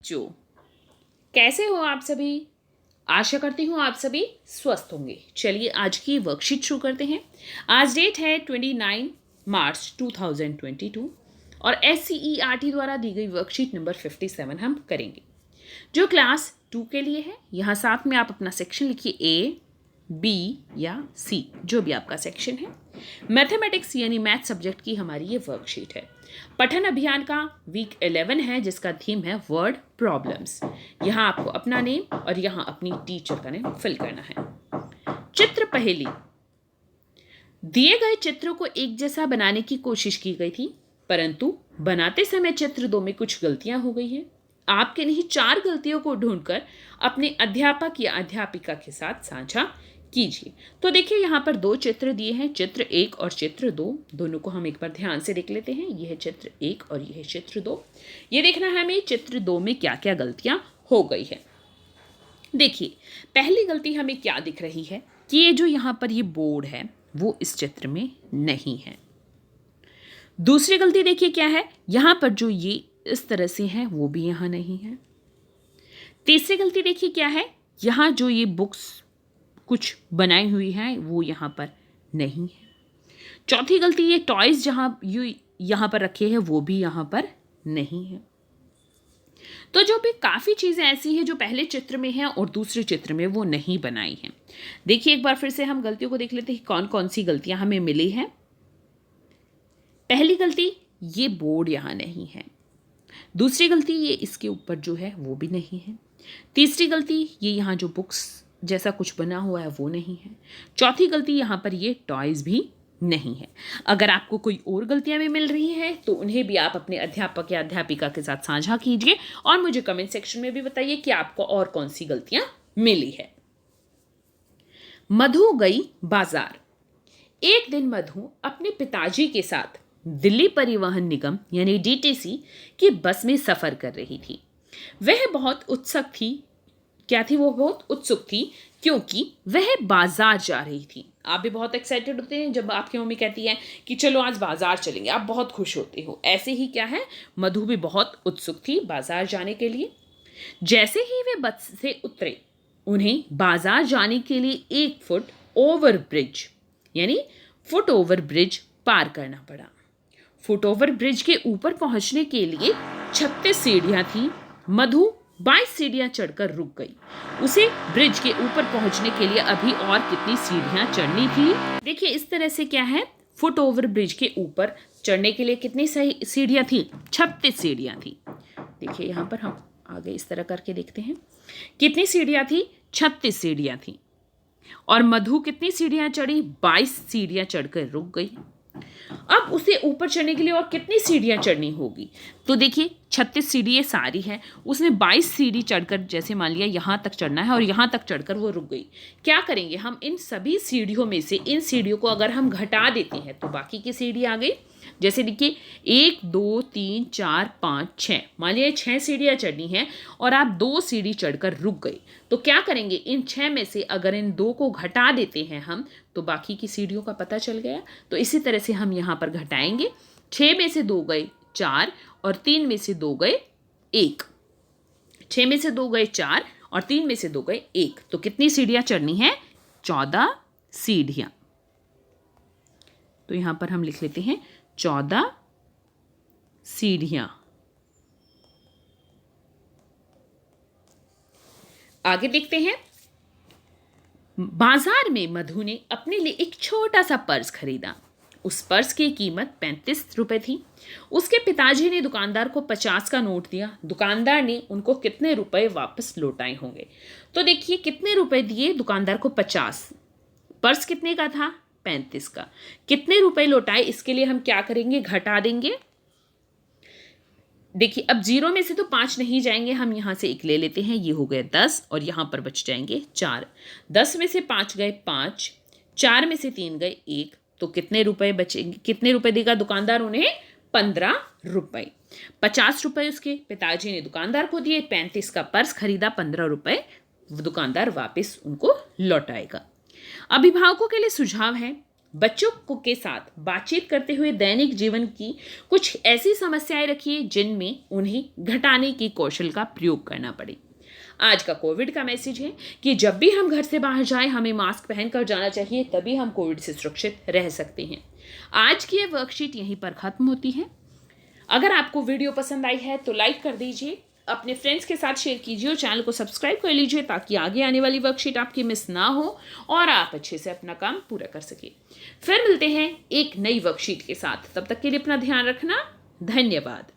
बच्चों, कैसे हो आप सभी। आशा करती हूँ आप सभी स्वस्थ होंगे। चलिए आज की वर्कशीट शुरू करते हैं। आज डेट है 29 मार्च 2022 और SCERT द्वारा दी गई वर्कशीट नंबर 57 हम करेंगे, जो क्लास 2 के लिए है। यहाँ साथ में आप अपना सेक्शन लिखिए, A, B या C, जो भी आपका सेक्शन है। मैथमेटिक्स यानी मैथ सब्जेक्ट की हमारी ये वर्कशीट है। पठन अभियान का वीक 11 है, जिसका थीम है वर्ड प्रॉब्लम्स। यहाँ आपको अपना नेम और यहाँ अपनी टीचर का नेम फिल करना है। चित्र पहेली। दिए गए चित्र को एक जैसा बनाने की कोशिश की गई थी, परंतु बनाते समय चित्र 2 में कुछ गलतियां हो गई हैं। आपके नहीं 4 गलतियों को ढूंढकर अपने अध्यापक या अध्यापिका के साथ साझा कीजिए। तो देखिए यहाँ पर 2 चित्र दिए हैं, चित्र 1 और चित्र 2। दोनों को हम एक बार ध्यान से देख लेते हैं। यह है चित्र 1 और यह है चित्र 2। ये देखना है हमें चित्र 2 में क्या क्या गलतियां हो गई है। देखिए पहली गलती हमें क्या दिख रही है कि ये जो यहाँ पर ये बोर्ड है वो इस चित्र में नहीं है। दूसरी गलती देखिए क्या है, यहाँ पर जो ये इस तरह से है वो भी यहाँ नहीं है। तीसरी गलती देखिए क्या है, यहाँ जो ये बुक्स कुछ बनाई हुई है वो यहाँ पर नहीं है। चौथी गलती, ये टॉयज जहाँ यहाँ पर रखे हैं वो भी यहाँ पर नहीं है। तो जो भी काफ़ी चीज़ें ऐसी हैं जो पहले चित्र में है और दूसरे चित्र में वो नहीं बनाई हैं। देखिए एक बार फिर से हम गलतियों को देख लेते हैं, कौन कौन सी गलतियां हमें मिली हैं। पहली गलती, ये बोर्ड यहाँ नहीं है। दूसरी गलती, ये इसके ऊपर जो है वो भी नहीं है। तीसरी गलती, ये यहाँ जो बुक्स जैसा कुछ बना हुआ है वो नहीं है। चौथी गलती, यहाँ पर ये टॉयज भी नहीं है। अगर आपको कोई और गलतियां भी मिल रही हैं तो उन्हें भी आप अपने अध्यापक या अध्यापिका के साथ साझा कीजिए और मुझे कमेंट सेक्शन में भी बताइए कि आपको और कौन सी गलतियां मिली है। मधु गई बाजार। एक दिन मधु अपने पिताजी के साथ दिल्ली परिवहन निगम यानी DTC की बस में सफर कर रही थी। वह बहुत उत्सुक थी। क्या थी वो? बहुत उत्सुक थी क्योंकि वह बाजार जा रही थी। आप भी बहुत एक्साइटेड होते हैं जब आपकी मम्मी कहती है कि चलो आज बाजार चलेंगे, आप बहुत खुश होते हो। ऐसे ही क्या है, मधु भी बहुत उत्सुक थी बाजार जाने के लिए। जैसे ही वे बस से उतरे, उन्हें बाजार जाने के लिए 1 फुट ओवर ब्रिज यानी फुट ओवर ब्रिज पार करना पड़ा। फुट ओवर ब्रिज के ऊपर पहुंचने के लिए 36 सीढ़ियां थी। मधु 22 सीढ़ियां चढ़कर रुक गई। उसे ब्रिज के ऊपर पहुंचने के लिए अभी और कितनी सीढ़ियां चढ़नी थी। देखिए इस तरह से क्या है, फुट ओवर ब्रिज के ऊपर चढ़ने के लिए कितनी सीढ़ियां थी? 36 सीढ़ियां थी। देखिए यहाँ पर हम आगे इस तरह करके देखते हैं, कितनी सीढ़ियां थी? 36 सीढ़ियां थी। और मधु कितनी सीढ़ियां चढ़ी? 22 सीढ़ियां चढ़कर रुक गई। अब उसे ऊपर चढ़ने के लिए और कितनी सीढ़ियां चढ़नी होगी? तो देखिए 36 सीढ़ी सारी है, उसने 22 सीढ़ी चढ़कर, जैसे मान लिया यहाँ तक चढ़ना है और यहाँ तक चढ़कर वो रुक गई। क्या करेंगे हम? इन सभी सीढ़ियों में से इन सीढ़ियों को अगर हम घटा देते हैं तो बाकी की सीढ़ी आ गई। जैसे देखिए 1 2 3 4 5 6, मान लिया 6 सीढ़ियाँ चढ़नी है और आप 2 सीढ़ी चढ़कर रुक गए। तो क्या करेंगे, इन 6 में से अगर इन 2 को घटा देते हैं हम तो बाकी की सीढ़ियों का पता चल गया। तो इसी तरह से हम यहाँ पर घटाएंगे। 6 में से 2 गए 4 और 3 में से 2 गए 1। 6 में से 2 गए 4 और 3 में से 2 गए 1। तो कितनी सीढ़ियाँ चढ़नी है? 14 सीढ़ियाँ। तो यहाँ पर हम लिख लेते हैं 14 सीढ़ियाँ। आगे देखते हैं। बाजार में मधु ने अपने लिए एक छोटा सा पर्स खरीदा। उस पर्स की कीमत 35 रुपए थी। उसके पिताजी ने दुकानदार को 50 का नोट दिया। दुकानदार ने उनको कितने रुपए वापस लौटाए होंगे? तो देखिए कितने रुपए दिए दुकानदार को? 50। पर्स कितने का था? 35 का। कितने रुपए लौटाए? इसके लिए हम क्या करेंगे? घटा देंगे। देखिए अब 0 में से तो 5 नहीं जाएंगे, हम यहाँ से 1 ले लेते हैं। ये हो गए 10 और यहाँ पर बच जाएंगे 4। 10 में से 5 गए 5, 4 में से 3 गए 1। तो कितने रुपए बचेंगे? कितने रुपए देगा दुकानदार उन्हें? 15 रुपए। 50 रुपए उसके पिताजी ने दुकानदार को दिए। 35 का पर्स खरीदा, 15 रुपए दुकानदार वापस उनको लौटाएगा। अभिभावकों के लिए सुझाव है, बच्चों के साथ बातचीत करते हुए दैनिक जीवन की कुछ ऐसी समस्याएं रखिए जिनमें उन्हें घटाने की कौशल का प्रयोग करना पड़े। आज का कोविड का मैसेज है कि जब भी हम घर से बाहर जाएं हमें मास्क पहनकर जाना चाहिए, तभी हम कोविड से सुरक्षित रह सकते हैं। आज की ये वर्कशीट यहीं पर खत्म होती है। अगर आपको वीडियो पसंद आई है तो लाइक कर दीजिए, अपने फ्रेंड्स के साथ शेयर कीजिए और चैनल को सब्सक्राइब कर लीजिए ताकि आगे आने वाली वर्कशीट आपकी मिस ना हो और आप अच्छे से अपना काम पूरा कर सके। फिर मिलते हैं एक नई वर्कशीट के साथ, तब तक के लिए अपना ध्यान रखना। धन्यवाद।